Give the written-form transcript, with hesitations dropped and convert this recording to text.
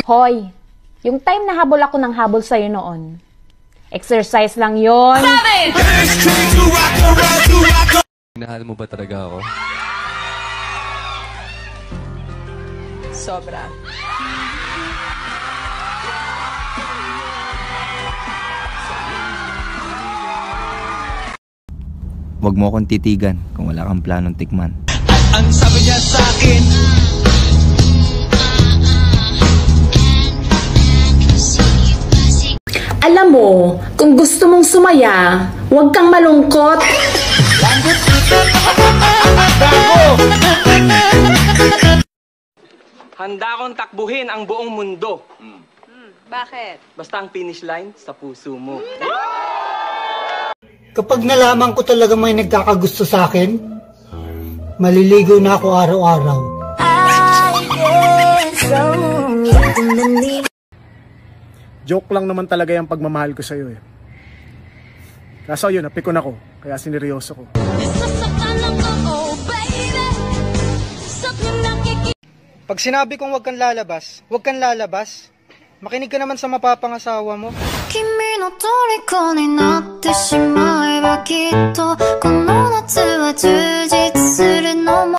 Hoy, yung time na habol ako ng habol sa'yo noon, exercise lang yon. Minahal mo ba talaga ako? Sobra. Huwag mo akong titigan kung wala kang planong tikman. Ang sabi niya sa akin, Alam mo, kung gusto mong sumaya, huwag kang malungkot. Handa akong takbuhin ang buong mundo. Bakit? Basta ang finish line sa puso mo. Kapag nalaman ko talaga may nagkakagusto sa akin, maliligo na ako araw-araw. Joke lang naman talaga yung pagmamahal ko sa'yo eh. Kaso yun, napikon ako, kaya sineryoso ko. Pag sinabi kong huwag kang lalabas, huwag kang lalabas. Makinig ka naman sa mapapangasawa mo. 君の虜になってしまえばきっとこの夏は充実するのも